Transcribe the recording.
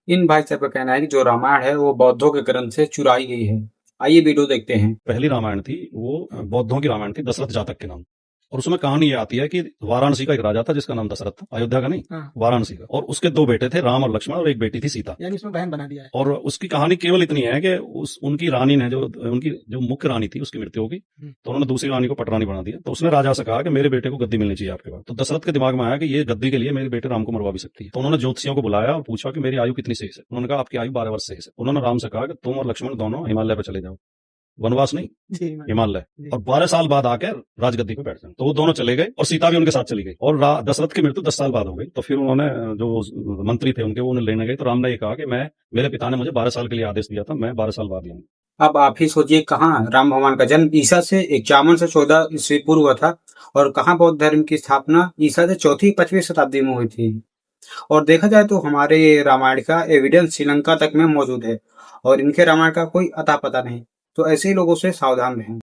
इन भाई साहब का कहना है कि जो रामायण है वो बौद्धों के ग्रंथ से चुराई गई है। आइए वीडियो देखते हैं। पहली रामायण थी वो बौद्धों की रामायण थी, दशरथ जातक के नाम। और उसमें कहानी ये आती है कि वाराणसी का एक राजा था जिसका नाम दशरथ था, अयोध्या का नहीं, वाराणसी का। और उसके दो बेटे थे, राम और लक्ष्मण, और एक बेटी थी सीता। यानी इसमें बहन बना दिया है। और उसकी कहानी केवल इतनी है कि उनकी रानी ने उनकी जो मुख्य रानी थी उसकी मृत्यु होगी, तो उन्होंने दूसरी रानी को पटरानी बना दिया। तो उसने राजा से कहा कि मेरे बेटे को गद्दी मिलनी चाहिए आपके पास। तो दशरथ के दिमाग में आया कि ये गद्दी के लिए मेरे बेटे राम को मरवा भी सकती है। तो उन्होंने ज्योतिषियों को बुलाया और पूछा कि मेरी आयु कितनी शेष है। उन्होंने कहा आपकी आयु 12 वर्ष शेष है। उन्होंने राम से कहा कि तुम और लक्ष्मण दोनों हिमालय पर चले जाओ, वनवास नहीं, हिमालय, और 12 साल बाद आकर राजगद्दी पे बैठ जाए। तो वो दोनों चले गए और सीता भी उनके साथ चली गई। और दशरथ की मृत्यु 10 साल बाद हो गई। तो फिर उन्होंने जो मंत्री थे उनके, वो उन्हें लेने गए। तो राम ने ये कहा कि मेरे पिता ने मुझे 12 साल के लिए आदेश दिया था, मैं 12 साल बाद आऊंगा। अब आप ही सोचिए, कहाँ राम भगवान का जन्म ईसा से 51 से 14 ईस्वी पूर्व हुआ था, और कहाँ बौद्ध धर्म की स्थापना ईसा से 4वीं-5वीं शताब्दी में हुई थी। और देखा जाए तो हमारे रामायण का एविडेंस श्रीलंका तक में मौजूद है, और इनके रामायण का कोई अता पता नहीं। तो ऐसे ही लोगों से सावधान रहें।